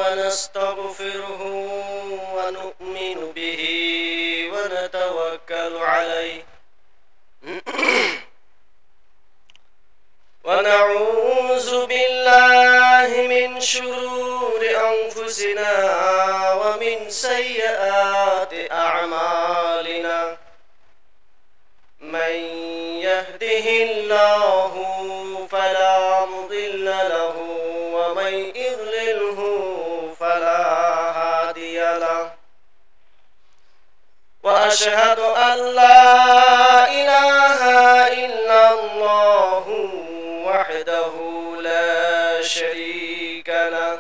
ونستغفره ونؤمن به ونتوكل عليه ونعوذ بالله من شرور أنفسنا ومن سيئات أعمالنا من يهده الله فلا مضل له ومن يضلله فلا هادي له وأشهد أن لا إله إلا الله وحده لا شريك له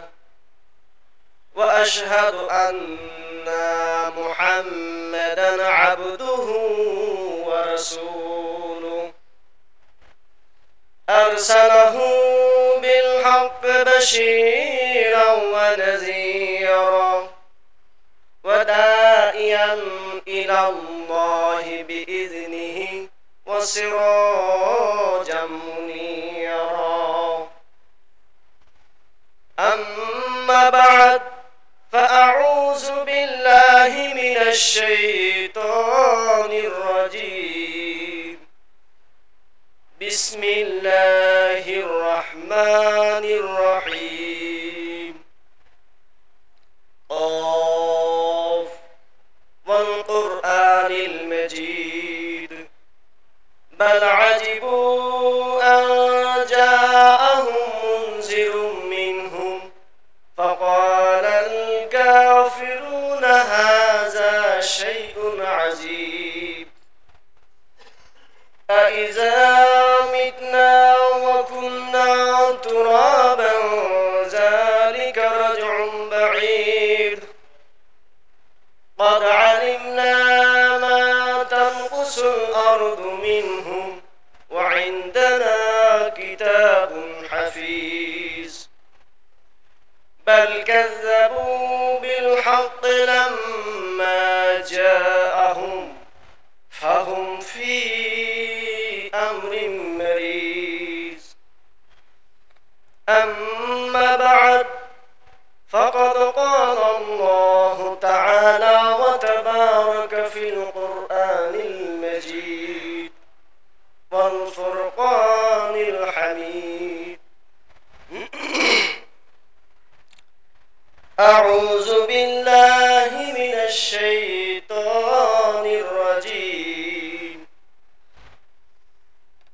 وأشهد أن محمدا عبده ورسوله أرسله بالحق بشيرا ونذيرا وداعيا إلى الله بإذنه وسراجا منيرا أما بعد فأعوذ بالله من الشيطان الرجيم بسم الله الرحمن الرحيم قاف والقرآن المجيد بل عجبوا أن جاءهم منذر منهم فقال الكافرون هذا شيء عجيب أإذا متنا وكنا ترابا ذلك رجع بعيد قد علمنا ما تنقص الأرض منهم وعندنا كتاب حفيظ بل كذبوا بالحق لما جاءهم فهم في أمر مريض أما بعد فقد قال الله تعالى وتبارك في القرآن المجيد والفرقان الحميد أعوذ بالله من الشيطان الرجيم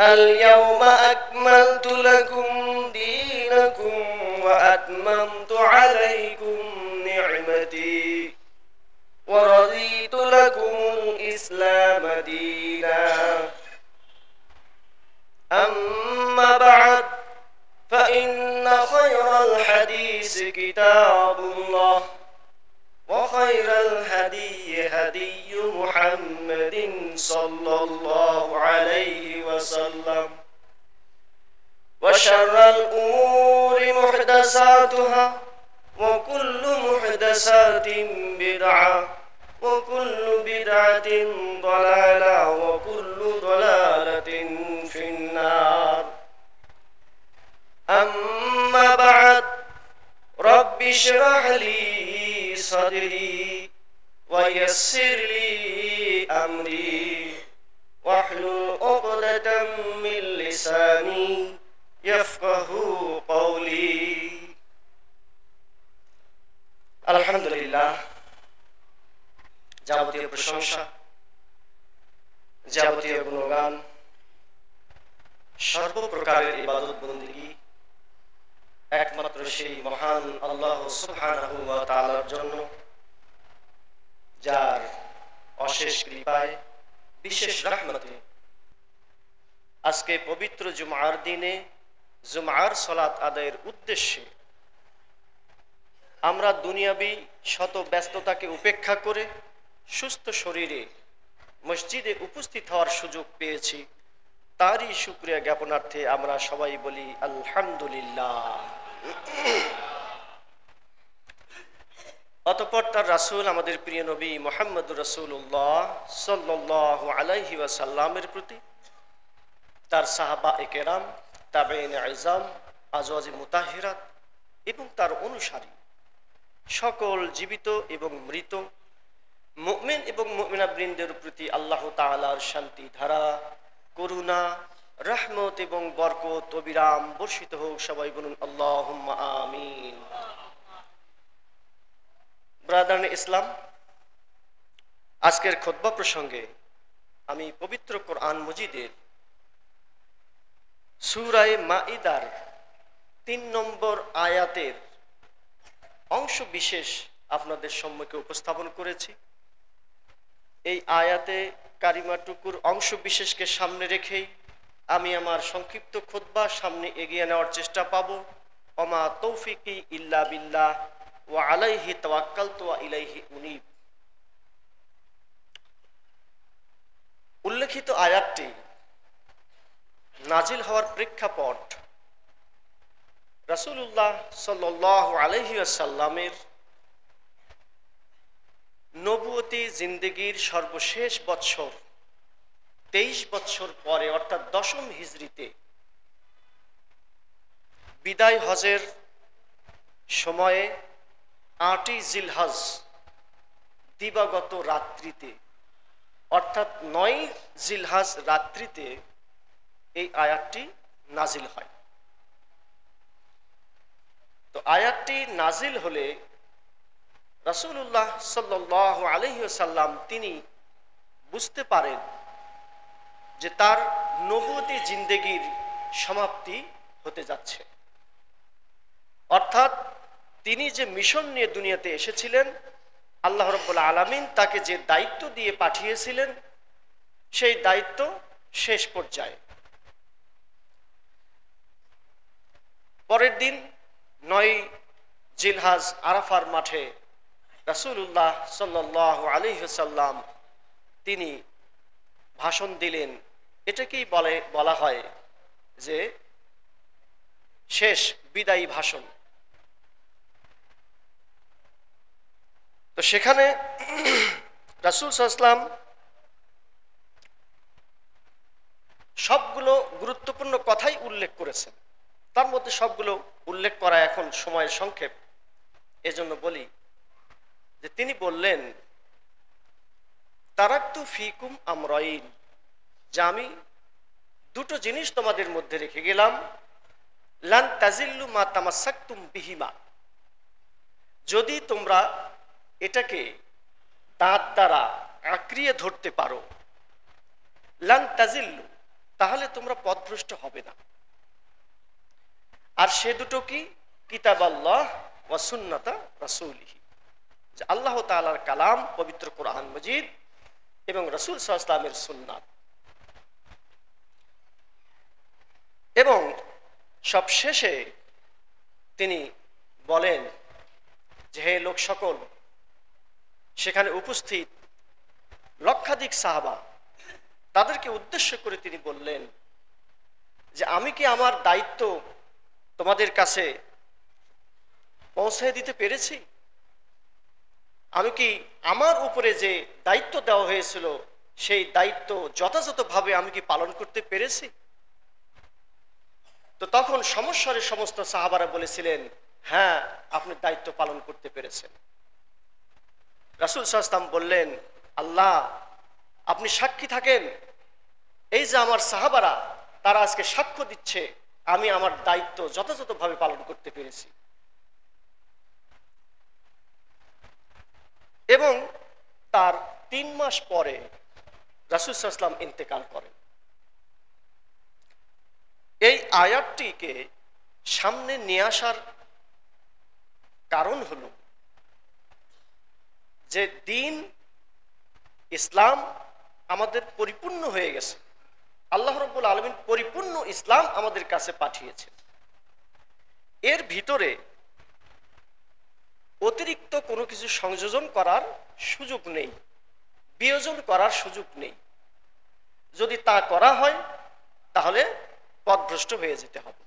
اليوم أكملت لكم دينكم وأتممت عليكم نعمتي ورضيت لكم الإسلام دينا أما بعد فإن خير الحديث كتاب الله وخير الهدي هدي محمد صلى الله عليه وسلم وشر الأمور محدثاتها وكل محدثات بدعة وكل بدعة ضلالة وكل ضلالة في النار أما بعد رب اشرح لي صدري ويسر لي أمري واحلل عقدة من لساني يفقه قولي আলহামদুলিল্লাহ যাবতীয় প্রশংসা যাবতীয় গুণগান সর্বপ্রকারের ইবাদত বন্দেগী একমাত্র সেই মহান আল্লাহ সুবহানাহু ওয়া তাআলার জন্য যার অশেষ কৃপায় বিশেষ রহমতে আজকে পবিত্র জুমার দিনে জুমার সালাত আদায়ের উদ্দেশ্যে আমরা দুনিয়াবী শত ব্যস্ততাকে উপেক্ষা করে সুস্থ শরীরে মসজিদে উপস্থিত হওয়ার সুযোগ পেয়েছি তারই শুকরিয়া জ্ঞাপনার্থে আমরা সবাই বলি আলহামদুলিল্লাহ। অতঃপর তার রাসূল আমাদের প্রিয় নবী মুহাম্মদুর রাসূলুল্লাহ সাল্লাল্লাহু আলাইহি ওয়াসাল্লামের প্রতি তার সাহাবা-এ কেরাম, তাবেঈন আযম, আজওয়াজে মুতাহহিরাত এবং তার অনুসারী সকল জীবিত এবং মৃত মুমিন এবং মুমিনা বৃন্দের প্রতি আল্লাহ তাআলার শান্তি ধারা, করুণা, রহমত এবং বরকত অবিরাম বর্ষিত হোক। সবাই বলুন আল্লাহুম্মা আমিন। ব্রাদার ইসলাম, আজকের খুতবা প্রসঙ্গে আমি পবিত্র কোরআন মজিদের সূরা মাঈদার ৩ নম্বর আয়াতের অংশ বিশেষ আপনাদের সম্মুখে উপস্থাপন করেছি। এই আয়াতে কারিমাটুকুর অংশ বিশেষকে সামনে রেখেই আমি আমার সংক্ষিপ্ত খুতবা সামনে এগিয়ে নেওয়ার চেষ্টা পাব। ওমা তৌফিকি ইল্লা বিল্লাহ ওয়া আলাইহি তাওয়াক্কালতু ওয়া ইলাইহি উনীব। উল্লেখিত আয়াতটি নাজিল হওয়ার প্রেক্ষাপট রাসূলুল্লাহ সাল্লাল্লাহু আলাইহি ওয়াসাল্লামের নবুয়তি জিন্দেগির সর্বশেষ বৎসর 23 বৎসর পরে অর্থাৎ 10ম হিজরিতে বিদায় হজের সময়ে 8ই জিলহজ দিবাগত রাত্রিতে অর্থাৎ 9 জিলহজ রাত্রিতে এই আয়াতটি নাজিল হয়। তো আয়াতটি নাজিল হলে রাসূলুল্লাহ সাল্লাল্লাহু আলাইহি ওয়াসাল্লাম তিনি বুঝতে পারেন যে তার নবুয়তি জিন্দেগির সমাপ্তি হতে যাচ্ছে, অর্থাৎ তিনি যে মিশন নিয়ে দুনিয়াতে এসেছিলেন, আল্লাহ রাব্বুল আলামিন তাকে যে দায়িত্ব দিয়ে পাঠিয়েছিলেন সেই দায়িত্ব শেষ পর্যায়ে। পরের দিন 9 জিলহজ আরাফার মাঠে রাসূলুল্লাহ সাল্লাল্লাহু আলাইহি ওয়াসাল্লাম তিনি ভাষণ দিলেন। এটাকেই বলা হয় যে শেষ বিদায়ী ভাষণ। তো সেখানে রাসূল সাল্লাল্লাহু আলাইহি ওয়াসাল্লাম সবগুলো গুরুত্বপূর্ণ কথাই উল্লেখ করেছেন। তার মধ্যে সবগুলো উল্লেখ করা এখন সময়ের সংক্ষেপ, এজন্য বলি যে তিনি বললেন, তারাকতু ফিকুম আমরাইন, যে আমি দুটো জিনিস তোমাদের মধ্যে রেখে গেলাম, লান তাজিল্লু মা তামাসসাকতুম বিহিমা, যদি তোমরা এটাকে দাঁত দ্বারা আঁকড়িয়ে ধরতে পারো, লান তাজিল্লু, তাহলে তোমরা পথভ্রষ্ট হবে না। আর সে দুটো কি? কিতাবাল্লাহ ওয়া সুন্নাতা রাসূলিহি, যে আল্লাহ তাআলার কালাম পবিত্র কোরআন মজিদ এবং রাসূল সাল্লাল্লাহু আলাইহি ওয়াসাল্লামের সুন্নাত। এবং সবশেষে তিনি বলেন যে হে লোক সকল, সেখানে উপস্থিত লক্ষাধিক সাহাবা, তাদেরকে উদ্দেশ্য করে তিনি বললেন যে আমি কি আমার দায়িত্ব তোমাদের কাছে পৌঁছে দিতে পেরেছি? আমি কি আমার উপরে যে দায়িত্ব দেওয়া হয়েছিল সেই দায়িত্ব যথাযথভাবে আমি কি পালন করতে পেরেছি? তো তখন সমস্যারে সমস্ত সাহাবারা বলেছিলেন, হ্যাঁ, আপনি দায়িত্ব পালন করতে পেরেছেন। রাসূল সাল্লাল্লাহু আলাইহি ওয়াসাল্লাম বললেন, আল্লাহ আপনি সাক্ষী থাকেন, এই যে আমার সাহাবারা তারা আজকে সাক্ষ্য দিচ্ছে আমি আমার দায়িত্ব যথাযথভাবে পালন করতে পেরেছি। এবং তার 3 মাস পরে রাসূল সাল্লাল্লাহু আলাইহি ওয়াসাল্লাম ইন্তেকাল করেন। এই আয়াতটিকে সামনে নিয়ে আসার কারণ হলো যে দিন ইসলাম আমাদের পরিপূর্ণ হয়ে গেছে, আল্লাহ রাব্বুল আলামিন পরিপূর্ণ ইসলাম আমাদের কাছে পাঠিয়েছেন। এর ভিতরে অতিরিক্ত কোনো কিছু সংযোজন করার সুযোগ নেই, বিয়োজন করার সুযোগ নেই। যদি তা করা হয় তাহলে পথভ্রষ্ট হয়ে যেতে হবে।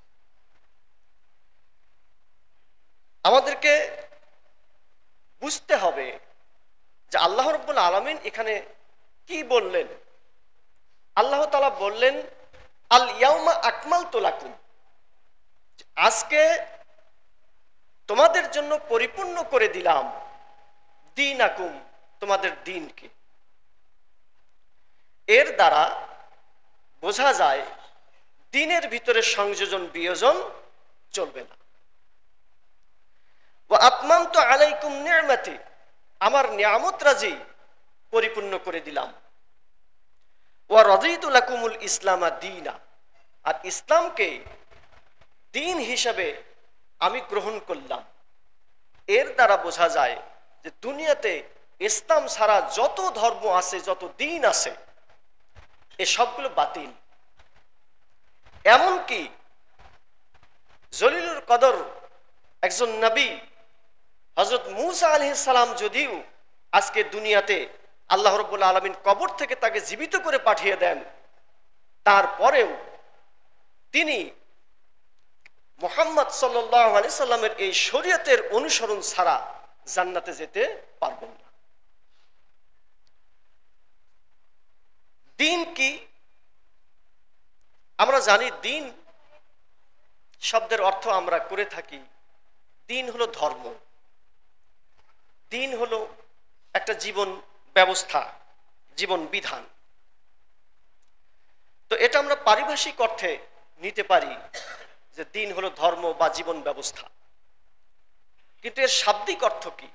আমাদেরকে বুঝতে হবে যে আল্লাহ রাব্বুল আলামিন এখানে কি বললেন। আল্লাহ তাআলা বললেন, আল ইয়াউমা আকমালতু লাকুম, আজকে তোমাদের জন্য পরিপূর্ণ করে দিলাম দীনাকুম, তোমাদের দ্বীনকে। এর দ্বারা বোঝা যায় দ্বীনের ভিতরে সংযোজন বিয়োজন চলবে না। ওয়া আতমামতু আলাইকুম নি'মাতি, আমার নিয়ামত রাজি পরিপূর্ণ করে দিলাম। ওয়া রাদিতু লাকুমুল ইসলামা দীনা, আর ইসলামকে দ্বীন হিসাবে আমি গ্রহণ করলাম। এর দ্বারা বোঝা যায় যে দুনিয়াতে ইসলাম ছাড়া যত ধর্ম আছে, যত দ্বীন আছে, এ সবগুলো বাতিল। এমনকি জলিলুল কদর একজন নবী হযরত মূসা আলাইহিস সালাম যদিও আজকে দুনিয়াতে আল্লাহ রাব্বুল আলামিন কবর থেকে তাকে জীবিত করে পাঠিয়ে দেন, তারপরেও তিনি মুহাম্মদ সাল্লাল্লাহু আলাইহি সাল্লামের এই শরীয়তের অনুসরণ ছাড়া জান্নাতে যেতে পারবেন না। দ্বীন কি? আমরা জানি দ্বীন শব্দের অর্থ আমরা করে থাকি, দ্বীন হলো ধর্ম, দ্বীন হলো একটা জীবন ব্যবস্থা, জীবন বিধান। তো এটা আমরা পারিভাষিক অর্থে নিতে পারি যে দ্বীন হলো ধর্ম বা জীবন ব্যবস্থা, কিন্তু এর শাব্দিক অর্থ কি?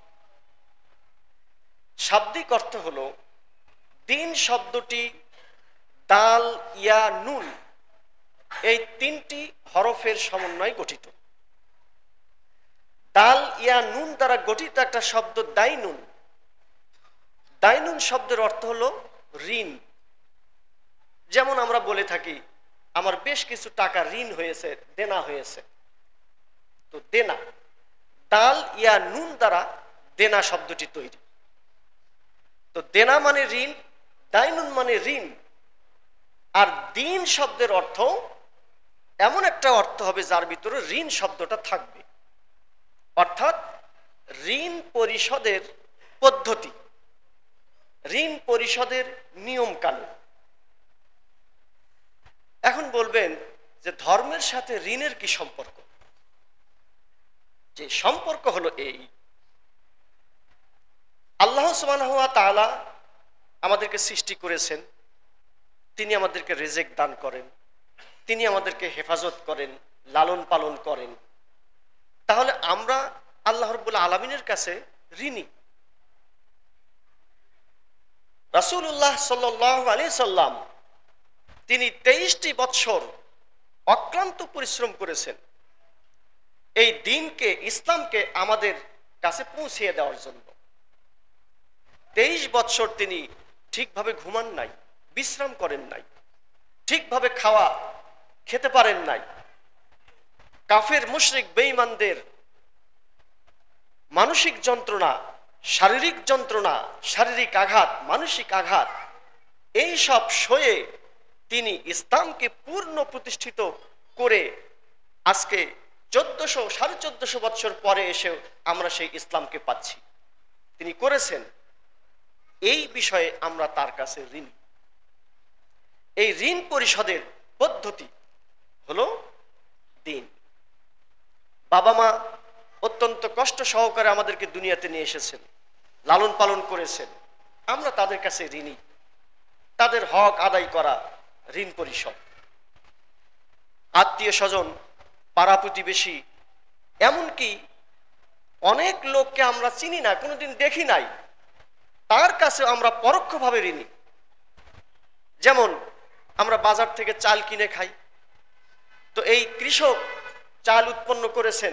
শাব্দিক অর্থ হলো দ্বীন শব্দটি দাল, ইয়া, নুন এই তিনটি হরফের সমন্বয়ে গঠিত। দাল, ইয়া, নুন দ্বারা গঠিত একটা শব্দ দাইনুন। দাইনুন শব্দের অর্থ হলো ঋণ। যেমন আমরা বলে থাকি আমার বেশ কিছু টাকা ঋণ হয়েছে, দেনা হয়েছে, তো দেনা, দাল, ইয়া, নুন দ্বারা দেনা শব্দটি তৈরি। তো দেনা মানে ঋণ, দাইনুন মানে ঋণ। আর দ্বীন শব্দের অর্থ এমন একটা অর্থ হবে যার ভিতরে ঋণ শব্দটা থাকবে, অর্থাৎ ঋণ পরিশোধের পদ্ধতি, ঋণ পরিশোধের নিয়ম কানুন। এখন বলবেন যে ধর্মের সাথে ঋণের কি সম্পর্ক? যে সম্পর্ক হলো এই, আল্লাহ সুবহানাহু ওয়া তাআলা আমাদেরকে সৃষ্টি করেছেন, তিনি আমাদেরকে রিজিক দান করেন, তিনি আমাদেরকে হেফাজত করেন, লালন পালন করেন। তাহলে আমরা আল্লাহ রাব্বুল আলামিনের কাছে ঋণী। রাসূলুল্লাহ সাল্লাল্লাহু আলাইহি সাল্লাম তিনি 23টি বৎসর অক্লান্ত পরিশ্রম করেছেন এই দ্বীনকে, ইসলামকে আমাদের কাছে পৌঁছিয়ে দেওয়ার জন্য। 23 বৎসর তিনি ঠিকভাবে ঘুমান নাই, বিশ্রাম করেন নাই, ঠিকভাবে খেতে পারেন নাই। কাফের মুশরিক বেঈমানদের মানসিক যন্ত্রণা, শারীরিক যন্ত্রণা, শারীরিক আঘাত, মানসিক আঘাত, এই সব সয়ে তিনি ইসলামকে পূর্ণ প্রতিষ্ঠিত করে আজকে 1400-1450 বছর পরে এসে আমরা সেই ইসলামকে পাচ্ছি। তিনি করেছেন, এই বিষয়ে আমরা তার কাছে ঋণী। এই ঋণ পরিশোধের পদ্ধতি হলো দ্বীন। বাবা মা অত্যন্ত কষ্ট সহকারে আমাদেরকে দুনিয়াতে নিয়ে এসেছেন, লালন পালন করেছেন, আমরা তাদের কাছে ঋণী। তাদের হক আদায় করা ঋণ পরিশোধ। আত্মীয় স্বজন, পাড়া প্রতিবেশী, এমনকি অনেক লোককে আমরা চিনি না, কোনোদিন দেখি নাই, তার কাছে আমরা পরোক্ষভাবে ঋণী। যেমন আমরা বাজার থেকে চাল কিনে খাই, তো এই কৃষক চাল উৎপন্ন করেছেন,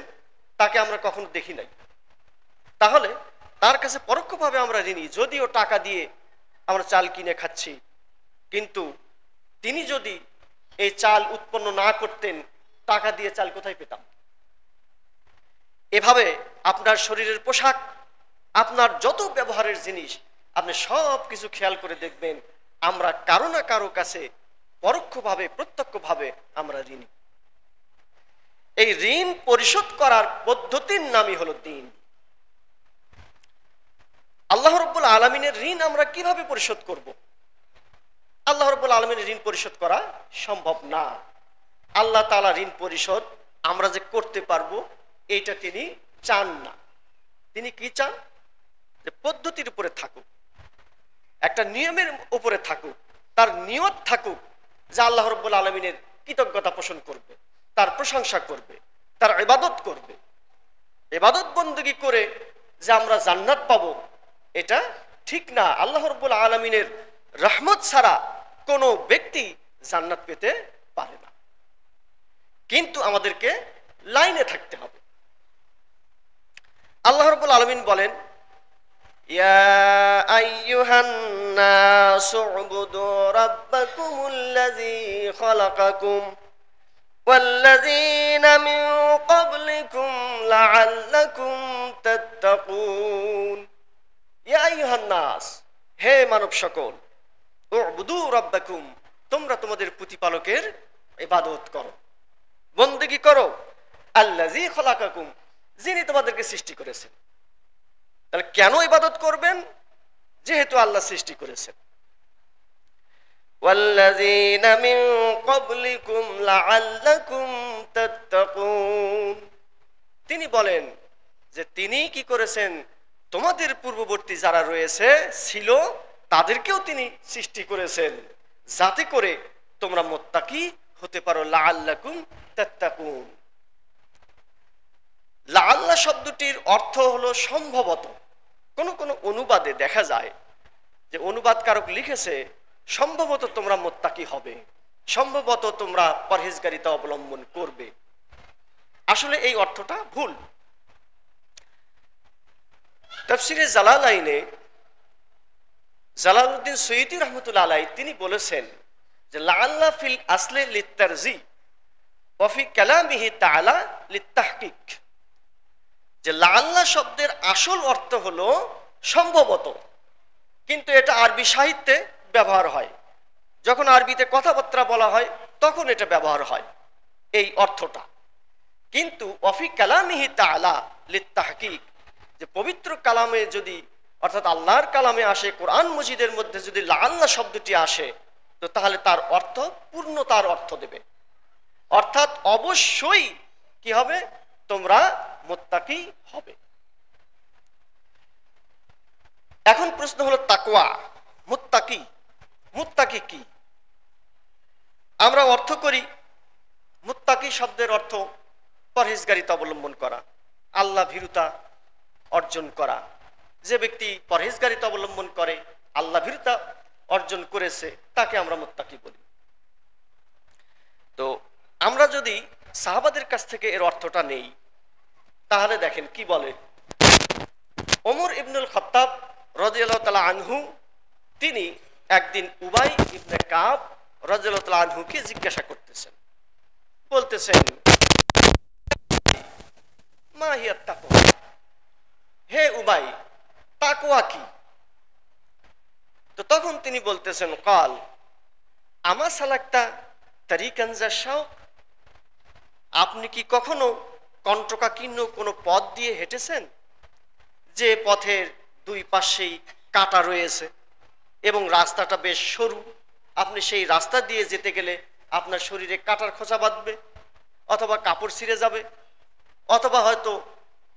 তাকে আমরা কখনো দেখি নাই, তাহলে তার কাছে পরোক্ষভাবে আমরা ঋণী। যদিও টাকা দিয়ে আমরা চাল কিনে খাচ্ছি, কিন্তু তিনি যদি এই চাল উৎপন্ন না করতেন, টাকা দিয়ে চাল কোথায় পেতাম? এভাবে আপনার শরীরের পোশাক, আপনার যত ব্যবহারের জিনিস, আপনি সব কিছু খেয়াল করে দেখবেন আমরা কারো না কারো কাছে পরোক্ষভাবে প্রত্যক্ষভাবে আমরা ঋণী। এই ঋণ পরিশোধ করার পদ্ধতির নামই হলো দ্বীন। আল্লাহ রাব্বুল আলামিনের ঋণ আমরা কিভাবে পরিশোধ করব? আল্লাহ রাব্বুল আলামিনের ঋণ পরিশোধ করা সম্ভব না। আল্লাহ তাআলা ঋণ পরিশোধ আমরা যে করতে পারবো, এইটা তিনি চান না। তিনি কি চান? যে পদ্ধতির উপরে থাকুক, একটা নিয়মের উপরে থাকুক, তার নিয়ত থাকুক যে আল্লাহ রাব্বুল আলামিনের কৃতজ্ঞতা পোষণ করবে, তার প্রশংসা করবে, তার ইবাদত করবে। ইবাদত বندگی করে যে আমরা জান্নাত পাবো এটা ঠিক না। আল্লাহ রাব্বুল আলামিনের রহমত ছাড়া কোনো ব্যক্তি জান্নাত পেতে পারে না। কিন্তু আমাদেরকে লাইনে থাকতে হবে। আল্লাহ রাব্বুল আলামিন বলেন, ইয়া আইয়ুহান নাসু উবুদু রাব্বাকুমুল্লাযী খালাকাকুম ওয়াল্লাযীনা মিন ক্বাবলিকুম লাআল্লাকুম তাত্তাকুন। ইয়া আইয়ুহান নাস, হে মানব সকল, উবুদু রাব্বাকুম, তোমরা তোমাদের প্রতিপালকের ইবাদত করো, বندگی করো, আল্লাযী খালাকাকুম, যিনি তোমাদেরকে সৃষ্টি করেছেন। তাহলে কেন ইবাদত করবেন? যেহেতু আল্লাহ সৃষ্টি করেছেন। ওয়াল্লাযীনা মিন ক্বাবলিকুম লাআল্লাকুম তাত্তাকুন, তিনি বলেন যে তিনি কি করেছেন? তোমাদের পূর্ববর্তী যারা রয়েছে ছিল তাদেরকেও তিনি সৃষ্টি করেছেন যাতে করে তোমরা মুত্তাকি হতে পারো। লাআল্লাকুম তাত্তাকুন। লাআল্লাহ শব্দটির অর্থ হলো সম্ভবত। কোন কোন অনুবাদে দেখা যায় যে অনুবাদকারক লিখেছে সম্ভবত তোমরা মুত্তাকি হবে, সম্ভবত তোমরা পরহেজগারিতা অবলম্বন করবে। আসলে এই অর্থটা ভুল। তাফসিরে জালালাইনে জালালউদ্দিন সুয়ুতী রাহমাতুল্লাহ আলাইহি তিনি বলেছেন যে লাআল্লা ফিল আসলে লিত্তারজি ওয়া ফি কালামিহি তাআলা লিত্তাহকিক, যে লাআল্লা শব্দের আসল অর্থ হলো সম্ভবত, কিন্তু এটা আরবি সাহিত্যে ব্যবহার হয়। যখন আরবিতে কথাবার্তা বলা হয় তখন এটা ব্যবহার হয় এই অর্থটা। কিন্তু ওয়াফি কালামিহি তাআলা লিত্তাহকিক, যে পবিত্র কালামে যদি অর্থাৎ আল্লাহর কালামে আসে, কোরআন মজিদের মধ্যে যদি লাআল্লা শব্দটি আসে তো তাহলে তার অর্থ পূর্ণতার অর্থ দেবে, অর্থাৎ অবশ্যই কি হবে? তোমরা মুত্তাকি হবে। এখন প্রশ্ন হলো তাকওয়া, মুত্তাকি, মুত্তাকি কি? আমরা অর্থ করি মুত্তাকি শব্দের অর্থ পরহেজগারিতা অবলম্বন করা, আল্লাহ ভীরুতা অর্জন করা। যে ব্যক্তি পরহেজগারিতা অবলম্বন করে, আল্লাহ ভীরুতা অর্জন করেছে, তাকে আমরা মুত্তাকি বলি। তো আমরা যদি সাহাবাদের কাছ থেকে এর অর্থটা নেই তাহলে দেখেন কি বলে। ওমর ইবনুল খাত্তাব রাদিয়াল্লাহু তাআলা আনহু তিনি একদিন উবাই ইবনে কাব রাদিয়াল্লাহু তাআলা আনহুকে জিজ্ঞাসা করতেছেন, বলতেছেন মা হিয়া তাকওয়া, হে উবাই তাকওয়া কি? তো তখন তিনি বলতেছেন কাল আমা সালাক্তা তারিকান যাশাও, আপনি কি কখনো কণ্টকাকীর্ণ কোনো পথ দিয়ে হেঁটেছেন যে পথের দুই পাশেই কাঁটা রয়েছে এবং রাস্তাটা বেশ সরু, আপনি সেই রাস্তা দিয়ে যেতে গেলে আপনার শরীরে কাঁটার খোঁচা বাঁধবে অথবা কাপড় ছিঁড়ে যাবে, অথবা হয়তো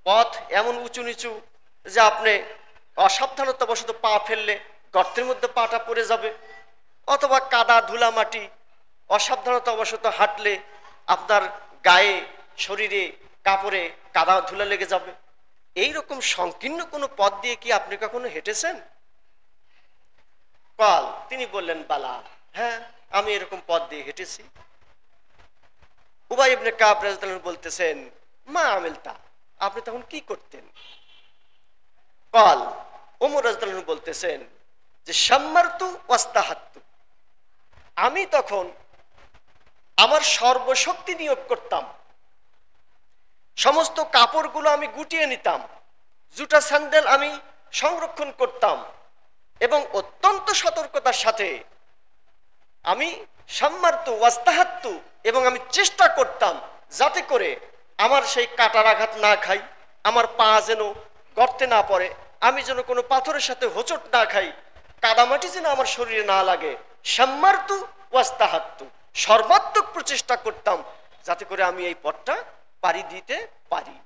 পথ এমন উঁচু নিচু যে আপনি অসাবধানতাবশত পা ফেললে গর্তের মধ্যে পাটা পড়ে যাবে, অথবা কাদা ধুলা মাটি অসাবধানতাবশত হাঁটলে আপনার গায়ে শরীরে কাপড়ে কাদা ধুলা লেগে যাবে। এইরকম সংকীর্ণ কোনো পথ দিয়ে কি আপনি কখনো হেঁটেছেন? কাল তিনি বললেন বালা, হ্যাঁ আমি এরকম পথ দিয়ে হেঁটেছি। উবাই ইবনে কাব রাদিয়াল্লাহু আনহু বলতেছেন মা আমিলতা, আপনি তখন কি করতেন? কাল ওমর রাদিয়াল্লাহু আনহু বলতেছেন যে শাম্মারতু ওয়াস্তাহাত্তু, আমি তখন আমার সর্বশক্তি নিয়োগ করতাম, সমস্ত কাপড়গুলো আমি গুটিয়ে নিতাম, জুতা স্যান্ডেল আমি সংরক্ষণ করতাম এবং অত্যন্ত সতর্কতার সাথে আমি শাম্মারতু ওয়াস্তাহাত্তু, এবং আমি চেষ্টা করতাম যাতে করে আমার সেই কাঁটার আঘাত না খাই, আমার পা যেন গর্তে না পড়ে, আমি যেন কোনো পাথরের সাথে হোঁচট না খাই, কাদামাটি যেন আমার শরীরে না লাগে। শাম্মারতু ওয়াস্তাহাত্তু, সর্বাত্মক প্রচেষ্টা করতাম যাতে করে আমি এই পথটা পাড়ি দিতে পারি।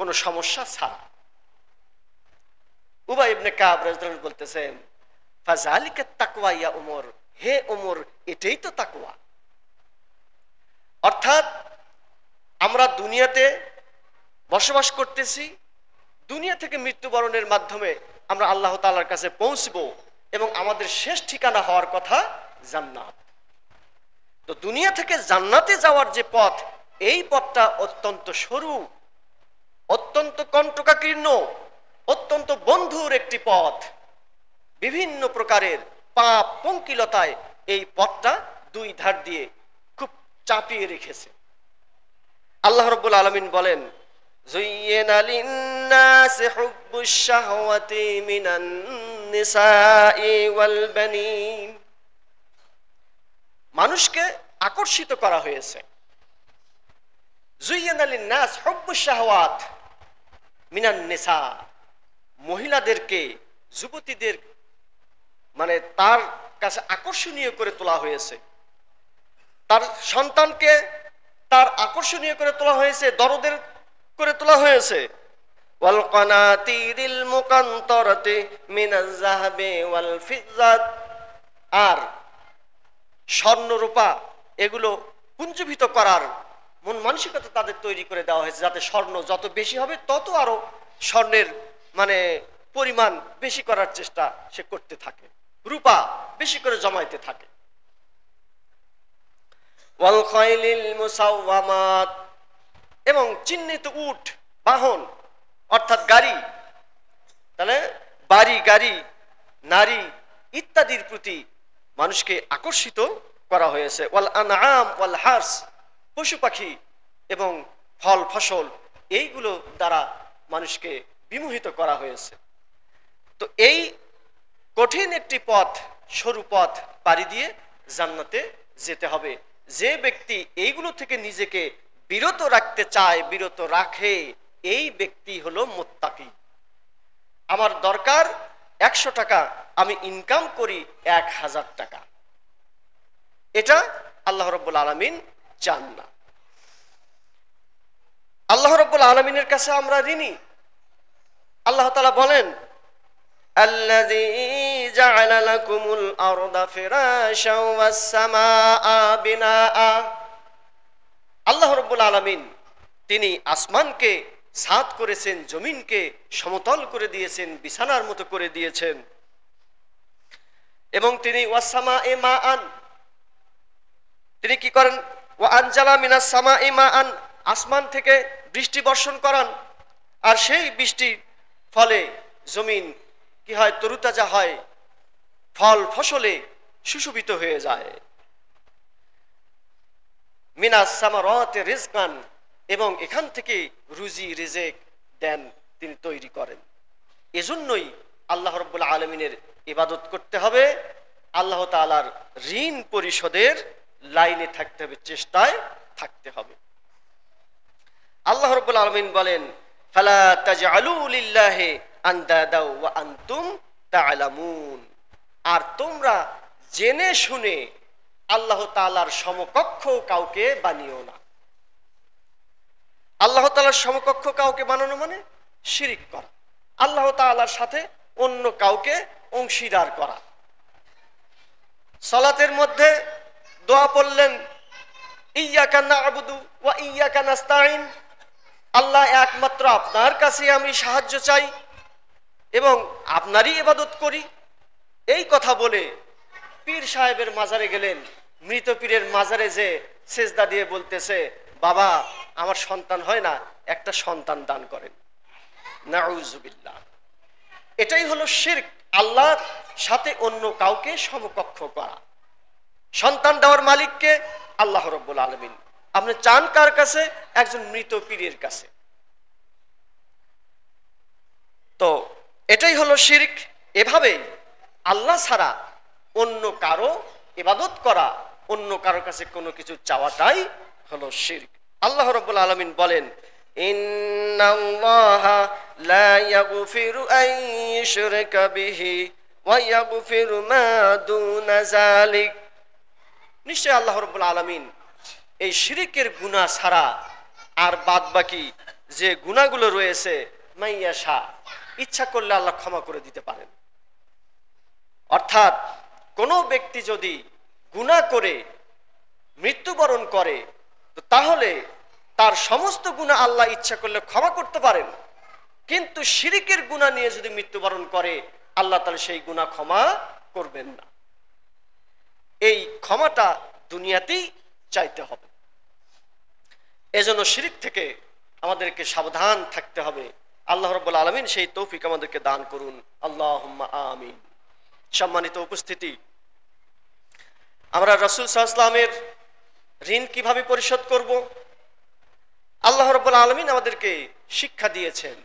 কোনো সমস্যা ছাড়া। উবাই ইবনে কাব রাদিয়াল্লাহু আনহু বলতেছেন, ফাযালিকা তাকওয়া ইয়া উমর, হে উমর, এটাই তো তাকওয়া। অর্থাৎ আমরা দুনিয়াতে বসবাস করতেছি, দুনিয়া থেকে মৃত্যুবরণের মাধ্যমে আমরা আল্লাহ তাআলার কাছে পৌঁছবো এবং আমাদের শেষ ঠিকানা হওয়ার কথা জান্নাত। তো দুনিয়া থেকে জান্নাতে যাওয়ার যে পথ, এই পথটা অত্যন্ত সরু, অত্যন্ত কণ্টকাকীর্ণ, অত্যন্ত বন্ধুর একটি পথ। বিভিন্ন প্রকারের পাপ পঙ্কিলতায় এই পথটা দুই ধার দিয়ে খুব চাপিয়ে রেখেছে। আল্লাহ রাব্বুল আলামিন বলেন, যুয়্যিনা লিন-নাসি হুব্বুশ শাহওয়াতি মিনান নিসাই ওয়াল বানিন, মানুষকে আকর্ষিত করা হয়েছে। যুয়্যিনা লিন-নাস হুব্বুশ শাহওয়াত মিনান নিসা, মহিলাদেরকে, যুবতীদের মানে তার কাছে আকর্ষণীয় করে তোলা হয়েছে, তার সন্তানকে তার আকর্ষণীয় করে তোলা হয়েছে, দরদের করে তোলা হয়েছে। ওয়াল কানাতিরিল মুকান্তারাতি মিনাজ যাহাবি ওয়াল ফিজ্জাত, আর স্বর্ণ রূপা এগুলো পুঞ্জীভূত করার মন মানসিকতা তাদের তৈরি করে দেওয়া হয়েছে, যাতে স্বর্ণ যত বেশি হবে তত আরো স্বর্ণের মানে পরিমাণ বেশি করার চেষ্টা সে করতে থাকে, রূপা বেশি করে জমাইতে থাকে। ওয়াল খাইলিল মুসাওয়ামাত, এবং চিহ্নিত উট, বাহন অর্থাৎ গাড়ি, তাহলে বাড়ি, গাড়ি, নারী ইত্যাদির প্রতি মানুষকে আকর্ষিত করা হয়েছে। ওয়াল আনআম ওয়াল হার্স, পশু পাখি এবং ফল ফসল, এইগুলো দ্বারা মানুষকে বিমোহিত করা হয়েছে। তো এই কঠিন একটি পথ, সরু পথ পাড়ি দিয়ে জান্নাতে যেতে হবে। যে ব্যক্তি এইগুলো থেকে নিজেকে বিরত রাখতে চায়, বিরত রাখে, এই ব্যক্তি হলো মুত্তাকি। আমার দরকার 100 টাকা, আমি ইনকাম করি 1000 টাকা, এটা আল্লাহ রাব্বুল আলামিন চান না। আল্লাহ রাব্বুল আলামিনের কাছে আমরা ঋণী। আল্লাহ তাআলা বলেন, আল্লাযী জাআলা লাকুমুল আরদা ফিরাশাও ওয়াস সামাআ বিনাআ, আল্লাহ রাব্বুল আলামিন তিনি আসমানকে ছাদ করেছেন, জমিনকে সমতল করে দিয়েছেন, বিছানার মতো করে দিয়েছেন, এবং তিনি ওয়াস সামাএ মাআন, তিনি কি করেন, ওয়া আনজালা মিনাস সামাএ মাআন, আসমান থেকে বৃষ্টি বর্ষণ করান, আর সেই বৃষ্টির ফলে জমিন কি হয়, তরুতাজা হয়, ফল ফসলে সুশোভিত হয়ে যায়। মিনাস সামারাতি রিজকান, এবং এখান থেকে রুজি রিজেক দেন, তিনি তৈরি করেন। এজন্যই আল্লাহ রাব্বুল আলামিনের ইবাদত করতে হবে, আল্লাহ তাআলার ঋণ পরিশোধের লাইনে থাকতে হবে, চেষ্টায় থাকতে হবে। আল্লাহ রাব্বুল আলামিন বলেন, ফালা তাজআলু লিল্লাহি আনদাদা ওয়া আনতুম তা'লামুন, আর তোমরা জেনে শুনে আল্লাহ তাআলার সমকক্ষ কাউকে বানিও না। আল্লাহ তাআলার সমকক্ষ কাউকে বানানো মানে শিরিক করা, আল্লাহ তাআলার সাথে অন্য কাউকে অংশীদার করা। সালাতের মধ্যে দোয়া পড়লেন, ইয়্যাকা না'বুদু ওয়া ইয়্যাকা নাস্তাঈন, আল্লাহ একমাত্র আপনার কাছে আমি সাহায্য চাই এবং আপনারই ইবাদত করি। এই কথা বলে পীর সাহেবের মাজারে গেলেন, মৃত পীরের মাজারে যে সেজদা দিয়ে বলতেছে, বাবা আমার সন্তান হয় না, একটা সন্তান দান করেন। নাউযুবিল্লাহ। এটাই হলো শিরক, আল্লাহর সাথে অন্য কাউকে সমকক্ষ করা। সন্তান দেওয়ার মালিককে আল্লাহ রাব্বুল আলামিন। আপনি চান কার কাছে? একজন মৃত পীরের কাছে। তো এটাই হলো শিরক। এভাবে আল্লাহ ছাড়া অন্য কারো ইবাদত করা, অন্য কারো কাছে কোনো কিছু চাওয়াটাই হলো শিরক। আল্লাহ রাব্বুল আলামিন বলেন, ইন্নাল্লাহা লা ইয়াগফিরু আন ইউশরাকা বিহি ওয়া ইয়াগফিরু মা দুনা যালিক, নিশ্চয় আল্লাহ রাব্বুল আলামিন এই শিরকের গুনাহ ছাড়া আর বাদ বাকি যে গুনাহগুলো রয়েছে মাইয়াশা, ইচ্ছা করলে আল্লাহ ক্ষমা করে দিতে পারেন। অর্থাৎ কোনো ব্যক্তি যদি গুনাহ করে মৃত্যুবরণ করে তাহলে তার সমস্ত গুনাহ আল্লাহ ইচ্ছা করলে ক্ষমা করতে পারেন, কিন্তু শিরিকের গুনাহ নিয়ে যদি মৃত্যুবরণ করে আল্লাহ তাআলা সেই গুনাহ ক্ষমা করবেন না। এই ক্ষমাটা দুনিয়াতেই চাইতে হবে। এজন্য শিরিক থেকে আমাদেরকে সাবধান থাকতে হবে। আল্লাহ রাব্বুল আলামিন সেই তৌফিক আমাদেরকে দান করুন, আল্লাহুম্মা আমিন। সম্মানিত উপস্থিতি, আমরা রাসূল সাল্লাল্লাহু আলাইহি ওয়াসাল্লামের ঋণ কিভাবে পরিশোধ করব? আল্লাহ রাব্বুল আলামিন আমাদেরকে শিক্ষা দিয়েছেন,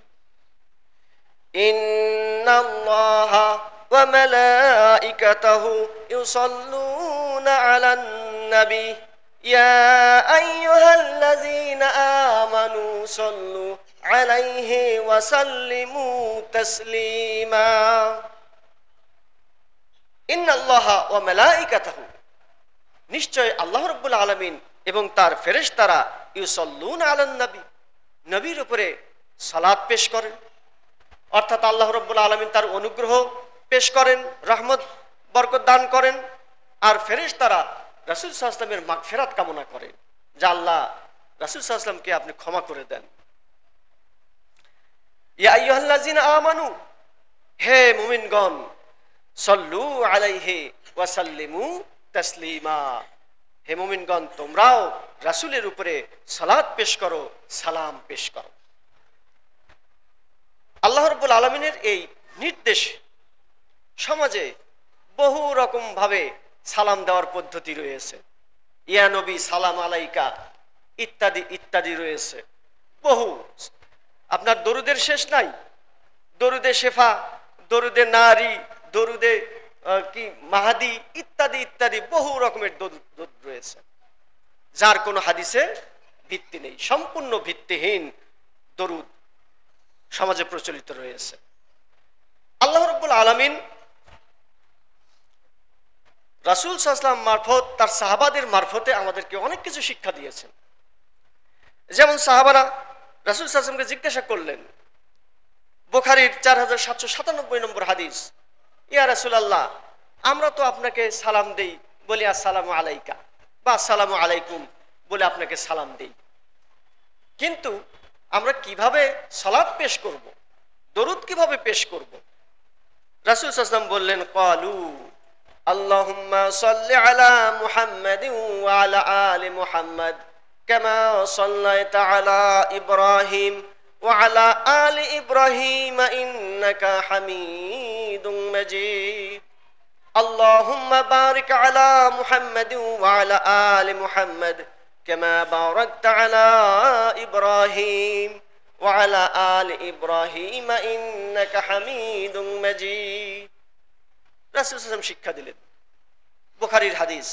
ইন্নাল্লাহা ওয়া মালাইকাতাহু ইউসাল্লুনা আলান নবী ইয়া আইয়ুহাল্লাযীনা আমানু সাল্লু আলাইহি ওয়া সাল্লিমু তাসলিমা। ইন্নাল্লাহা ওয়া মালাইকাতাহু, নিশ্চয় আল্লাহ রাব্বুল আলামিন এবং তার ফেরেশতারা ইউসাল্লুনা আলান নবী, নবীর উপরে সালাত পেশ করেন। অর্থাৎ আল্লাহ রাব্বুল আলামিন তার অনুগ্রহ পেশ করেন, রহমত বরকত দান করেন, আর ফেরেশতারা রাসূল সাল্লাল্লাহু আলাইহি ওয়াসাল্লামের মাগফিরাত কামনা করেন, যে আল্লাহ রাসূল সাল্লাল্লাহু আলাইহি ওয়াসাল্লামকে আপনি ক্ষমা করে দেন। ইয়া আইয়ুহাল্লাযীনা আমানু, হে মুমিনগণ, সাল্লু আলাইহি ওয়া সাল্লিমু তাসলিমা, হে মুমিনগণ তোমরাও রাসূলের উপরে সালাত পেশ করো, সালাম পেশ করো। আল্লাহ রাব্বুল আলামিনের এই নির্দেশ সমাজে বহু রকম ভাবে সালাম দেওয়ার পদ্ধতি রয়েছে, ইয়া নবী সালাম আলাইকা ইত্যাদি ইত্যাদি রয়েছে বহু। আপনার দরুদের শেষ নাই, দরুদে শেফা, দরুদে নারী, দরুদে কি মাহাদি ইত্যাদি ইত্যাদি বহু রকমের দরুদ রয়েছে, যার কোনো হাদিসে ভিত্তি নেই, সম্পূর্ণ ভিত্তিহীন দরুদ সমাজে প্রচলিত রয়েছে। আল্লাহ রাব্বুল আলামিন রাসূল সাল্লাল্লাহু আলাইহি ওয়াসাল্লাম মারফত, তার সাহাবাদের মারফতে আমাদেরকে অনেক কিছু শিক্ষা দিয়েছেন। যেমন সাহাবারা রাসূল সাল্লাল্লাহু আলাইহি ওয়াসাল্লামকে জিজ্ঞাসা করলেন, বুখারীর 4797 নম্বর হাদিস, ইয়া রাসূলুল্লাহ, আমরা তো আপনাকে সালাম দেই, বলি আসসালামু আলাইকা বা আসসালামু আলাইকুম বলে আপনাকে সালাম দেই, কিন্তু আমরা কিভাবে সালাত পেশ করব, দরুদ কিভাবে পেশ করব? রাসূল সাল্লাল্লাহু আলাইহি ওয়াসাল্লাম বললেন, ক্বালু আল্লাহুম্মা সাল্লি আলা মুহাম্মাদিন ওয়া আলা আলি মুহাম্মাদ কামা সাল্লাইতা আলা ইব্রাহিম ওয়া আলা আলি ইব্রাহিম ইন্নাকা হামিদুম মাজিদ। আল্লাহুম্মা বারিক আলা মুহাম্মাদিন ওয়া আলা আলি মুহাম্মাদ কামা বারাকতা আলা ইব্রাহিম ওয়া আলা আলি ইব্রাহিম ইন্নাকা হামিদুম মাজিদ। রাসূল সাল্লাল্লাহু আলাইহি ওয়াসাল্লাম শিক্ষা দিলেন, বুখারীর হাদিস।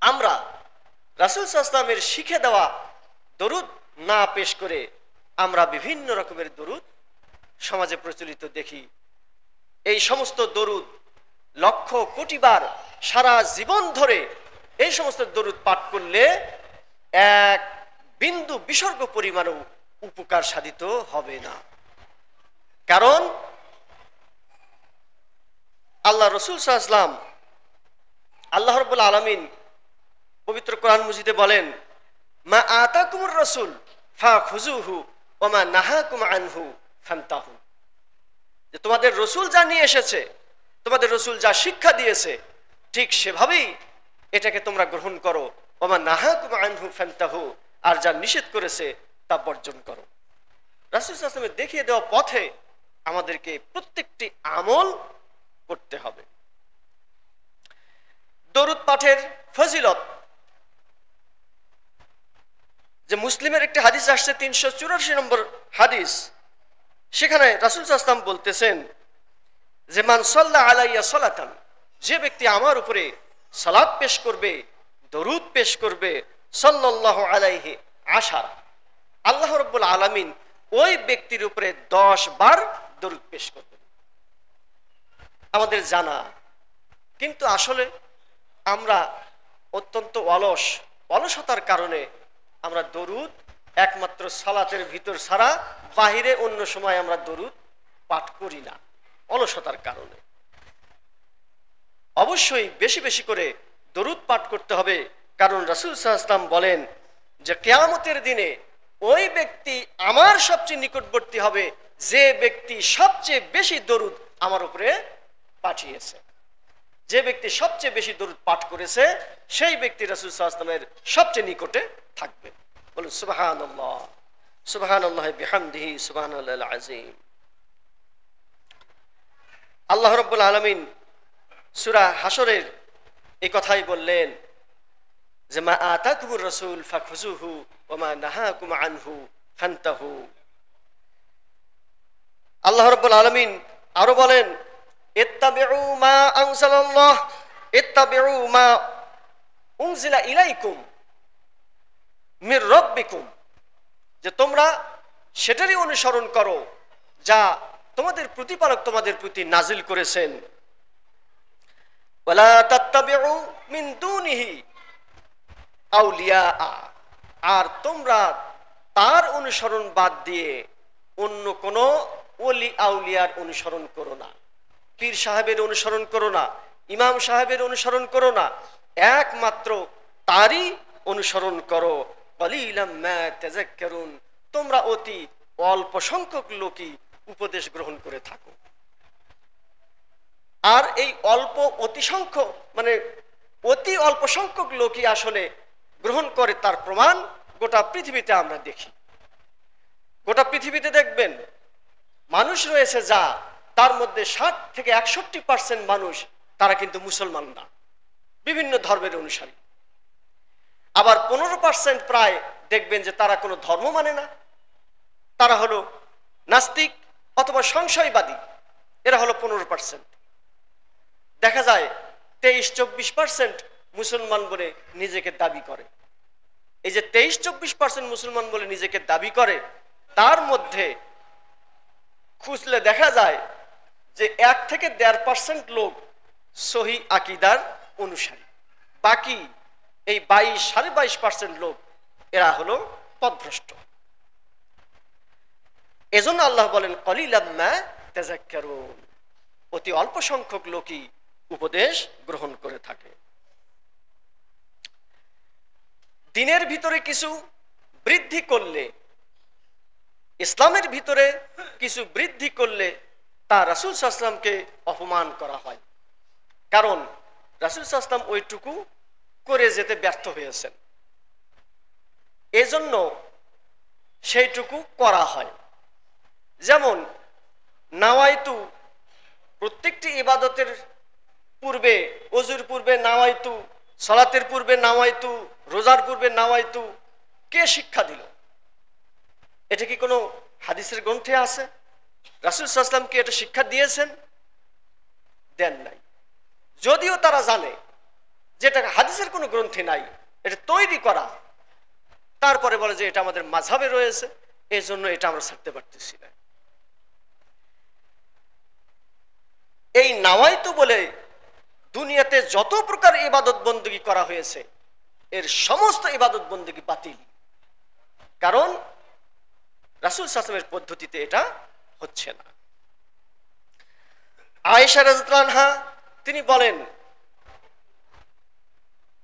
আমরা রাসূল সাল্লাল্লাহু আলাইহি ওয়াসাল্লামের শিখে দেওয়া দরুদ না পেশ করে আমরা বিভিন্ন রকমের দরুদ সমাজে প্রচলিত দেখি। এই সমস্ত দরুদ লক্ষ কোটি বার সারা জীবন ধরে এই সমস্ত দরুদ পাঠ করলে এক বিন্দু বিসর্গ পরিমাণও উপকার সাধিত হবে না। কারণ আল্লাহ রাসূল সাল্লাল্লাহু আলাইহি ওয়াসাল্লাম, আল্লাহ রাব্বুল আলামিন পবিত্র কোরআন মজিদে বলেন, মা আতাকুমুর রাসূল ফাখুযুহু ওয়া মা নাহাকুম আনহু ফান্তাহু, যে তোমাদের রাসূল যা নিয়ে এসেছে, তোমাদের রাসূল যা শিক্ষা দিয়েছে ঠিক সেভাবেই এটাকে তোমরা গ্রহণ করো, ওয়া মা নাহাকুম আনহু ফান্তাহু, আর যা নিষেধ করেছে তা বর্জন করো। রাসূল সাল্লাল্লাহু আলাইহি ওয়াসাল্লামের দেখিয়ে দেওয়া পথে আমাদেরকে প্রত্যেকটি আমল করতে হবে। দরুদ পাঠের ফজিলত, যে মুসলিমের একটি হাদিস আসছে 384 নম্বর হাদিস, সেখানে রাসূল সাল্লাল্লাহু আলাইহি ওয়াসাল্লাম বলতেছেন যে মান সাল্লা আলাইয়া সালাতান, যে ব্যক্তি আমার উপরে সালাত পেশ করবে, দরুদ পেশ করবে, সাল্লাল্লাহু আলাইহি আশারা, আল্লাহ রাব্বুল আলামিন ওই ব্যক্তির উপরে 10 বার দরুদ পেশ করবেন। আমাদের জানা, কিন্তু আসলে আমরা অত্যন্ত অলসতার কারণে আমরা দরুদ একমাত্র সালাতের ভিতর ছাড়া বাহিরে অন্য সময় আমরা দরুদ পাঠ করি না, অলসতার কারণে। অবশ্যই বেশি বেশি করে দরুদ পাঠ করতে হবে, কারণ রাসূল সাল্লাল্লাহু আলাইহি ওয়াসাল্লাম বলেন যে কিয়ামতের দিনে ওই ব্যক্তি আমার সবচেয়ে নিকটবর্তী হবে যে ব্যক্তি সবচেয়ে বেশি দরুদ আমার উপরে পাঠিয়েছে। যে ব্যক্তি সবচেয়ে বেশি দরুদ পাঠ করেছে সেই ব্যক্তি রাসূল সাল্লাল্লাহু আলাইহি ওয়াসাল্লামের সবচেয়ে নিকটে থাকবে। বলুন সুবহানাল্লাহ, সুবহানাল্লাহ বিহামদিহি, সুবহানাল্লাহিল আযীম। আল্লাহ রাব্বুল আলামিন সূরা হাশরের এই কথাই বললেন যে মা আতাকুমুর রাসূল ফাখুযুহু ওয়া মা নাহাকুম আনহু ফান্তাহু। আল্লাহ রাব্বুল আলামিন আরো বলেন ইত্তাবিউ মা আনজালাল্লাহ, ইত্তাবিউ মা উনজিলা ইলাইকুম মির রাব্বিকুম, যে তোমরা সেটারই অনুসরণ করো যা তোমাদের প্রতিপালক তোমাদের প্রতি নাজিল করেছেন। ওয়ালা তাত্তাবিউ মিন দুনিহি আউলিয়া, আর তোমরা তার অনুসরণ বাদ দিয়ে অন্য কোনো ওলি আউলিয়ার অনুসরণ করো না, পীর সাহেবের অনুসরণ করো না, ইমাম সাহেবের অনুসরণ করো না, একমাত্র তারই অনুসরণ করো। কলিলাম মা তাযাক্কারুন, তোমরা অতি অল্প সংখ্যক লোকই উপদেশ গ্রহণ করে থাকো। আর এই অতি অল্প সংখ্যক লোকই আসলে গ্রহণ করে, তার প্রমাণ গোটা পৃথিবীতে আমরা দেখি। গোটা পৃথিবীতে দেখবেন মানুষ রয়েছে যা তার মধ্যে 60 থেকে 61% মানুষ তারা কিন্তু মুসলমান না, বিভিন্ন ধর্মের অনুসারী। আবার 15% প্রায় দেখবেন যে তারা কোনো ধর্ম মানে না, তারা হলো নাস্তিক অথবা সংশয়বাদী, এরা হলো 15%। দেখা যায় 23-24% মুসলমান বলে নিজেকে দাবি করে। এই যে 23-24% মুসলমান বলে নিজেকে দাবি করে, তার মধ্যে খুঁজলে দেখা যায় যে 1 থেকে 1.5% লোক সহি আকীদার অনুসারী, বাকি এই 22-22.5% লোক এরা হলো পথভ্রষ্ট। এজন্য আল্লাহ বলেন কলিলাম মা তাযাক্কারুন, অতি অল্প সংখ্যক লোকই উপদেশ গ্রহণ করে থাকে। দিনের ভিতরে কিছু বৃদ্ধি করলে, ইসলামের ভিতরে কিছু বৃদ্ধি করলে তা রাসূল সাল্লাল্লাহু আলাইহি ওয়াসাল্লামকে অপমান করা হয়, কারণ রাসূল সাল্লাল্লাহু আলাইহি ওয়াসাল্লাম ওইটুকু করে যেতে ব্যর্থ হয়েছেন, এজন্য সেইটুকু করা হয়। যেমন নাওয়াইতু, প্রত্যেকটি ইবাদতের পূর্বে, ওযুর পূর্বে নাওয়াইতু, সালাতের পূর্বে নাওয়াইতু, রোজার পূর্বে নাওয়াইতু, কে শিক্ষা দিল? এটা কি কোনো হাদিসের গ্রন্থে আছে? রাসূল সাল্লাল্লাহু আলাইহি ওয়াসাল্লাম কি এটা শিক্ষা দিয়েছেন? দেন নাই। যদিও তারা জানে যেটা হাদিসের কোনো গ্রন্থে নাই, এটা তৈরি করা, তারপরে বলে যে এটা আমাদের মাযহাবে রয়েছে, এই জন্য এটা আমরা ছাড়তে পারতেছি না। এই নাওয়াইতু বলে দুনিয়াতে যত প্রকার ইবাদত বندگی করা হয়েছে এর সমস্ত ইবাদত বندگی বাতিল, কারণ রাসূল সাল্লাল্লাহু আলাইহি ওয়াসাল্লামের পদ্ধতিতে এটা হচ্ছে না। আয়েশা রাদিয়াল্লাহু আনহা তিনি বলেন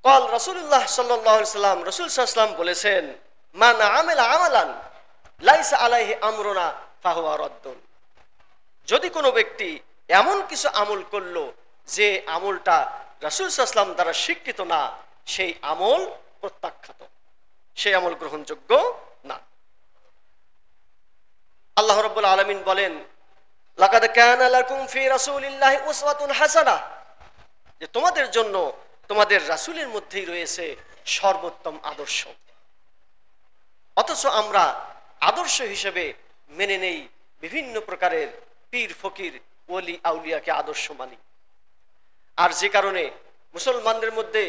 قال রাসূলুল্লাহ সাল্লাল্লাহু আলাইহি ওয়াসাল্লাম, রাসূল সাল্লাল্লাহু আলাইহি ওয়াসাল্লাম বলেছেন মান আমিলা আমালান লাইসা আলাইহি আমরুনা ফাহুয়া রাদ্দুন, যদি কোনো ব্যক্তি এমন কিছু আমল করলো যে আমলটা রাসূল সাল্লাল্লাহু আলাইহি ওয়াসাল্লাম দ্বারা স্বীকৃত না, সেই আমল প্রত্যাখ্যাত, সেই আমল গ্রহণযোগ্য না। আল্লাহ রাব্বুল আলামিন বলেন লাকাদ কানা লাকুম ফি রাসূলিল্লাহি উসওয়াতুন হাসানাহ, যে তোমাদের জন্য তোমাদের রাসূলের মধ্যেই রয়েছে সর্বোত্তম আদর্শ। অথচ আমরা আদর্শ হিসেবে মেনে নেই বিভিন্ন প্রকারের পীর ফকির ওলি আউলিয়াকে আদর্শ মানি, আর যে কারণে মুসলমানদের মধ্যে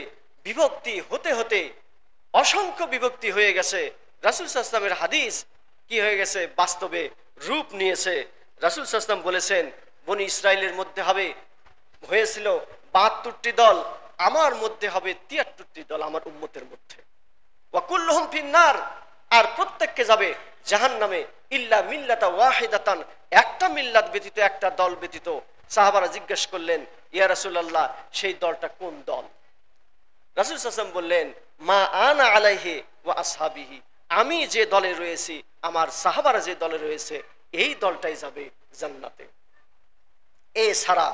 বিভক্তি হতে হতে অসংখ্য বিভক্তি হয়ে গেছে। রাসূল সাল্লাল্লাহু আলাইহি ওয়াসাল্লামের হাদিস কি হয়ে গেছে, বাস্তবে রূপ নিয়েছে। রাসূল সাল্লাল্লাহু আলাইহি ওয়াসাল্লাম বলেছেন বনি ইসরাইলের মধ্যে হয়েছিল 72টি দল, আমার মধ্যে হবে 73টি দল, আমার উম্মতের মধ্যে। ওয়া কুল্লুহুম ফিন্নার, আর প্রত্যেককে যাবে জাহান্নামে ইল্লা মিল্লাতা ওয়াহিদাতান, একটা মিল্লাত ব্যতীত, একটা দল ব্যতীত। সাহাবারা জিজ্ঞেস করলেন, ইয়া রাসূলুল্লাহ, সেই দলটা কোন দল? রাসূল সাল্লাল্লাহু আলাইহি ওয়াসাল্লাম বললেন, মা আনা আলাইহি ওয়া আসহাবিহি, আমি যে দলে রয়েছি, আমার সাহাবারা যে দলে রয়েছে, এই দলটাই যাবে জান্নাতে। এছাড়া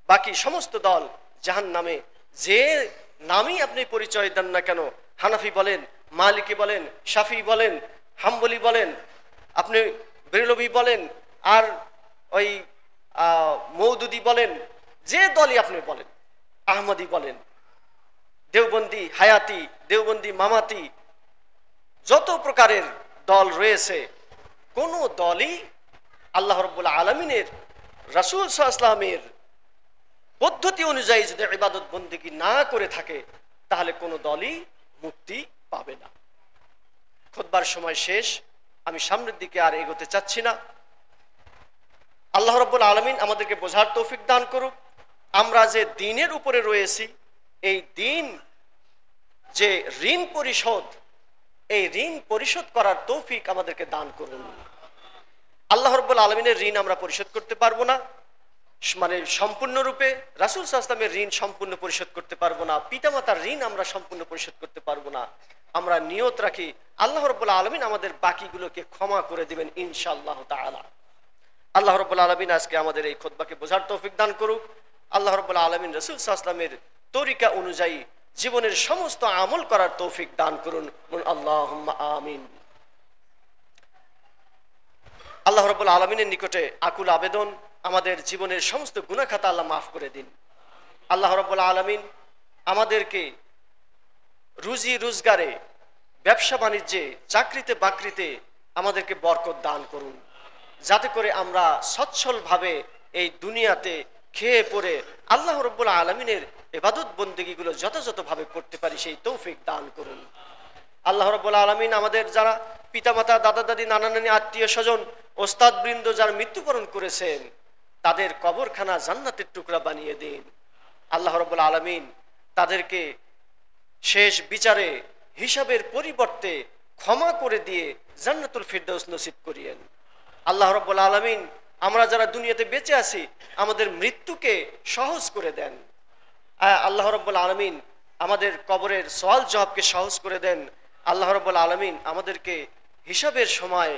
বাকি সমস্ত দল জাহান্নামে। যে নামই আপনি পরিচয় দেন না কেন, হানাফি বলেন, মালিকি বলেন, শাফি বলেন, হাম্বলি বলেন, আপনি বেরলভি বলেন, আর ওই মৌদুদি বলেন, যে দলই আপনি বলেন, আহমদি বলেন, দেওবন্দি হায়াতি, দেওবন্দি মামাতি, যত প্রকারের দল রয়েছে, কোন দলই আল্লাহ রাব্বুল আলামিনের রাসূল সাল্লাল্লাহু আলাইহি ওয়াসাল্লামের পদ্ধতি অনুযায়ী যদি ইবাদত বন্দেগী না করে থাকে, তাহলে কোনো দলই মুক্তি পাবে না। খুতবার সময় শেষ, আমি সামনের দিকে আর এগোতে চাচ্ছি না। আল্লাহ রাব্বুল আলামিন আমাদেরকে বোঝার তৌফিক দান করুক। আমরা যে দ্বীনের উপরে রয়েছি, এই দ্বীন যে ঋণ পরিশোধ, এই ঋণ পরিশোধ করার তৌফিক আমাদেরকে দান করুন। আল্লাহ রাব্বুল আলামিনের ঋণ আমরা পরিশোধ করতে পারবো না, মানে সম্পূর্ণরূপে। রাসূল সাল্লাল্লাহু আলাইহি ওয়াসাল্লামের ঋণ সম্পূর্ণ পরিশোধ করতে পারবো না, পিতামাতার ঋণ আমরা সম্পূর্ণ পরিশোধ করতে পারবো না। আমরা নিয়ত রাখি আল্লাহ রাব্বুল আলামিন আমাদের বাকিগুলোকে ক্ষমা করে দিবেন ইনশাআল্লাহ তাআলা। আল্লাহ রাব্বুল আলামিন আজকে আমাদের এই খুতবাকে বোঝার তৌফিক দান করুক। আল্লাহ রাব্বুল আলামিন রাসূল সাল্লাল্লাহু আলাইহি ওয়াসাল্লামের তরিকা অনুযায়ী জীবনের সমস্ত আমল করার তৌফিক দান করুন, আল্লাহুম্মা আমিন। আল্লাহ রাব্বুল আলামিনের নিকটে আকুল আবেদন, আমাদের জীবনের সমস্ত গুনাহ খাতা আল্লাহ মাফ করে দিন। আল্লাহ রাব্বুল আলামিন আমাদেরকে রুজি রোজগারে, ব্যবসা বাণিজ্যে, চাকরিতে বাকরিতে আমাদেরকে বরকত দান করুন, যাতে করে আমরা সচ্ছলভাবে এই দুনিয়াতে খেয়ে পরে আল্লাহ রাব্বুল আলামিনের ইবাদত বন্দেগীগুলো যথাযথভাবে করতে পারি, সেই তৌফিক দান করুন। আল্লাহ রাব্বুল আলামিন আমাদের যারা পিতামাতা, দাদা দাদি, নানা নানি, আত্মীয় স্বজন, ওস্তাদ বৃন্দ যারা মৃত্যুবরণ করেছেন, তাদের কবরখানা জান্নাতের টুকরা বানিয়ে দিন। আল্লাহ রাব্বুল আলামিন তাদেরকে শেষ বিচারে হিসাবের পরিবর্তে ক্ষমা করে দিয়ে জান্নাতুল ফিরদাউস নসিব করিয়েন। আল্লাহ রাব্বুল আলামিন আমরা যারা দুনিয়াতে বেঁচে আছি, আমাদের মৃত্যুকে সহজ করে দেন। আল্লাহ রাব্বুল আলামিন আমাদের কবরের সওয়াল জবাবকে সহজ করে দেন। আল্লাহ রাব্বুল আলামিন আমাদেরকে হিসাবের সময়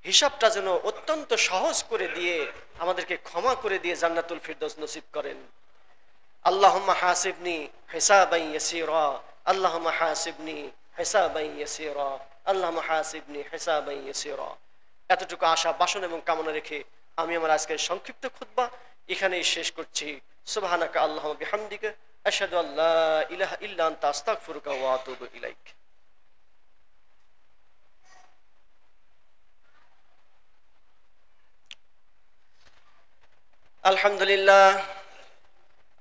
হিসাবটা যেন অত্যন্ত সহজ করে দিয়ে আমাদেরকে ক্ষমা করে দিয়ে জান্নাতুল ফিরদাউস নসিব করেন। আল্লাহুম্মা হাসিবনি হিসাবান ইয়াসীরা, আল্লাহুম্মা হাসিবনি হিসাবান ইয়াসীরা, আল্লাহুম্মা হাসিবনি হিসাবান ইয়াসীরা। এতটুকু আশা, বাসনা এবং কামনা রেখে আমি আমার আজকের সংক্ষিপ্ত খুতবা এখানেই শেষ করছি। সুবহানাকা আল্লাহুম্মা বিহামদিকা আশহাদু আল্লা ইলাহা ইল্লা আনতা আস্তাগফিরুকা ওয়া আতুবু ইলাইক। আলহামদুলিল্লাহ,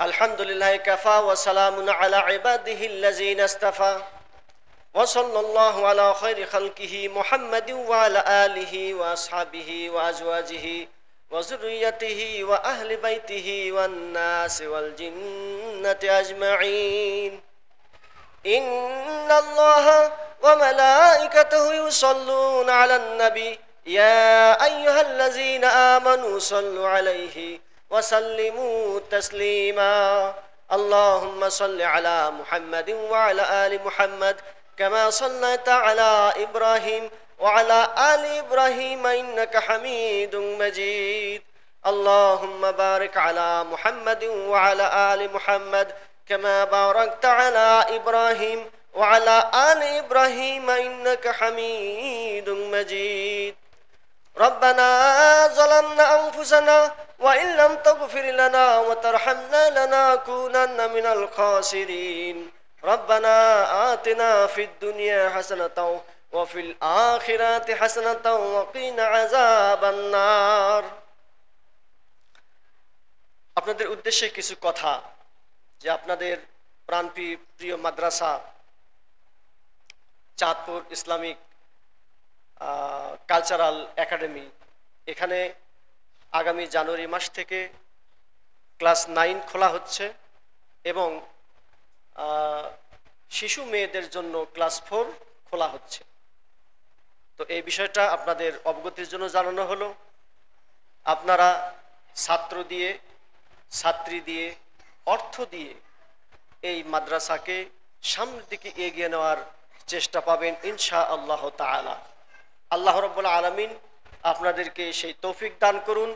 আলহামদুলিল্লাহ কাফা ওয়া সালামুন আলা ইবাদিহিল্লাযিনা ইসতাফা ওয়া সাল্লাল্লাহু আলা খায়রি খালকিহি মুহাম্মাদিন ওয়া আলা আলিহি ওয়া আসহাবিহি ওয়া আজওয়াজিহি ওয়া যুররিয়াতিহি ওয়া আহলি বাইতিহি ওয়ান নাসি ওয়াল জিন্নাতি আজমাইন। ইন্নাল্লাহা ওয়া মালাইকাতাহু ইউসাল্লুনা আলান নবী ইয়া আইয়ুহাল্লাযীনা আমানু সাল্লু আলাইহি ওয়া সাল্লিমু তাসলিমা। আল্লাহুম্মা সাল্লি আলা মুহাম্মাদিন ওয়া আলা আলি মুহাম্মাদ কামা সাল্লাইতা আলা ইব্রাহিম ওয়া আলা আলি ইব্রাহিম ইন্নাকা হামিদুম মাজিদ। আল্লাহুম্মা বারিক আলা মুহাম্মাদিন ওয়া আলা আলি মুহাম্মাদ কামা বারাকতা আলা ইব্রাহিম ওয়া আলা আলি ইব্রাহিম ইন্নাকা হামিদুম মাজিদ। ربنا ظلمنا أنفسنا وإن لم تغفر لنا وترحمنا لنكونن من الخاسرين. ربنا آتنا في الدنيا حسنة وفي الآخرة حسنة وقنا عذاب النار. আপনাদের উদ্দেশ্যে কিছু কথা, যে আপনাদের প্রাণপ্রিয় মাদ্রাসা চাঁদপুর ইসলামিক কালচারাল একাডেমি, এখানে আগামী জানুয়ারি মাস থেকে ক্লাস 9 খোলা হচ্ছে এবং শিশু মেয়েদের জন্য ক্লাস 4 খোলা হচ্ছে। তো এই বিষয়টা আপনাদের অবগতির জন্য জানানো হলো। আপনারা ছাত্র দিয়ে, ছাত্রী দিয়ে, অর্থ দিয়ে এই মাদ্রাসাকে সামনের দিকে এগিয়ে নেওয়ার চেষ্টা পাবেন ইনশা আল্লাহ তাআলা। আল্লাহ রাব্বুল আলামিন আপনাদেরকে সেই তৌফিক দান করুন,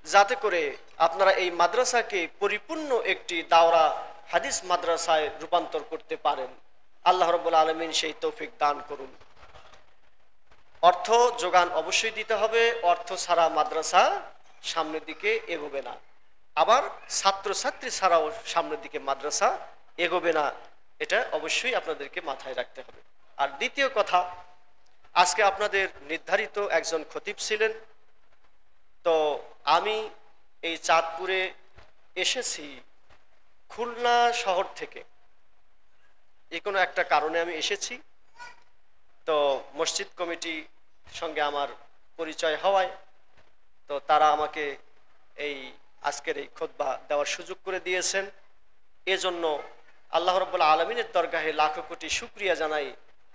যাতে করে আপনারা এই মাদ্রাসাকে পরিপূর্ণ একটি দাওরা হাদিস মাদ্রাসায় রূপান্তর করতে পারেন। আল্লাহ রাব্বুল আলামিন সেই তৌফিক দান করুন। অর্থ যোগান অবশ্যই দিতে হবে, অর্থ ছাড়া মাদ্রাসা সামনের দিকে এগোবে না। আবার ছাত্রছাত্রী ছাড়াও সামনের দিকে মাদ্রাসা এগোবে না, এটা অবশ্যই আপনাদেরকে মাথায় রাখতে হবে। আর দ্বিতীয় কথা, আজকে আপনাদের নির্ধারিত একজন খতিব ছিলেন, তো আমি এই চাঁদপুরে এসেছি খুলনা শহর থেকে, যে কোনো একটা কারণে আমি এসেছি। তো মসজিদ কমিটির সঙ্গে আমার পরিচয় হওয়ায় তো তারা আমাকে এই আজকের এই খুতবা দেওয়ার সুযোগ করে দিয়েছেন। এজন্য আল্লাহ রাব্বুল আলামিনের দরগাহে লাখো কোটি শুকরিয়া জানাই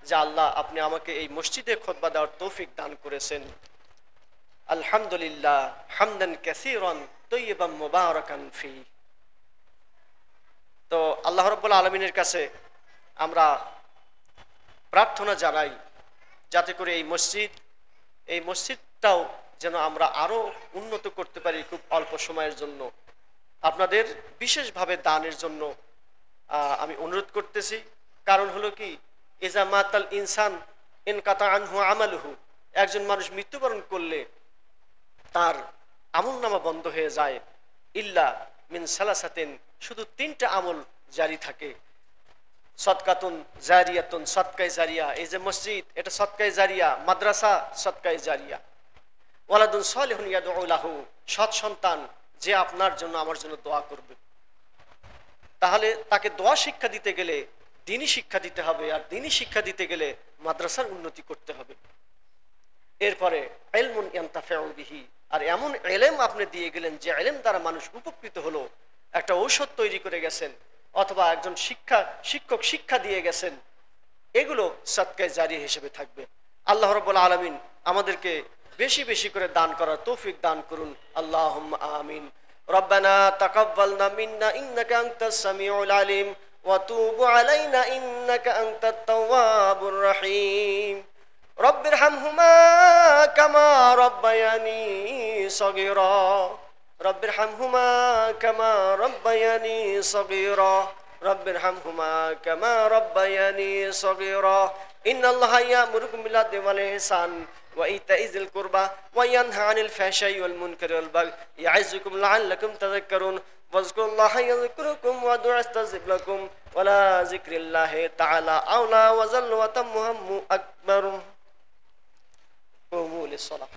যে আল্লাহ, আপনি আমাকে এই মসজিদে খুতবা দেওয়ার তৌফিক দান করেছেন। আলহামদুলিল্লাহ হামদান কাসীরান তাইয়িবান মুবারাকান ফি। তো আল্লাহ রাব্বুল আলামিনের কাছে আমরা প্রার্থনা জানাই যাতে করে এই মসজিদটাও যেন আমরা আরো উন্নত করতে পারি খুব অল্প সময়ের জন্য। আপনাদের বিশেষভাবে দানের জন্য আমি অনুরোধ করতেছি। কারণ হলো কি, ইজা মাতাল ইনসান ইনকাতা আনহু আমালুহু, একজন মানুষ মৃত্যুবরণ করলে তার আমলনামা বন্ধ হয়ে যায়। ইল্লা মিন সালাসাতিন, শুধু 3টা আমল জারি থাকে। সদকাতুন জারিয়াতুন, সদকায়ে জারিয়া, এই যে মসজিদ এটা সদকায়ে জারিয়া, মাদ্রাসা সদকায়ে জারিয়া। ওয়ালাদুন সালিহুন ইয়াদউ লাহু, সৎ সন্তান যে আপনার জন্য আমার জন্য দোয়া করবে। তাহলে তাকে দোয়া শিক্ষা দিতে গেলে দ্বীনি শিক্ষা দিতে হবে, আর দ্বীনি শিক্ষা দিতে গেলে মাদ্রাসার উন্নতি করতে হবে। এরপরে ইলমুন ইয়ানতাফিউ বিহি, আর এমন ইলম আপনি দিয়ে গেলেন যে ইলম দ্বারা মানুষ উপকৃত হলো, একটা ঔষধ তৈরি করে গেছেন, অথবা একজন শিক্ষক শিক্ষা দিয়ে গেছেন, এগুলো সদকায়ে জারি হিসেবে থাকবে। আল্লাহ রাব্বুল আলামিন আমাদেরকে বেশি বেশি করে দান করার তৌফিক দান করুন, আল্লাহুম্মা আমিন। রব্বানা তাকাব্বালনা মিন্না ইন্নাকা আনতাস সামিউল আলিম ওয়া তুব আলাইনা ইন্নাকা আনতাত তাওয়াবুর রহিম। রব্বিরহামহুমা কামা রব্বায়ানি সগীরা, রব্বিরহামহুমা কামা রব্বায়ানি সগীরা, রব্বিরহামহুমা কামা রব্বায়ানি সগীরা। ইন্নাল্লাহা ইয়া'মুরুকুম বিল আদলি ওয়াল ইহসান ওয়া ইতা'i যিল কুরবা ওয়া ইয়ানহা আনিল ফাহশাই ওয়াল মুনকারি ওয়াল বাগই ইয়া'iযুকুম লা'আল্লাকুম তাযাক্কারুন ওয়াজকুরুল্লাহা ইয়াযকুরুকুম ওয়াদ'উ আস্তাজিব লাকুম ওয়া লা যিকরিল্লাহি তাআলা আওলা ওয়া যাল্লা ওয়া তাম্মু আকবার। قوموا للصلاة.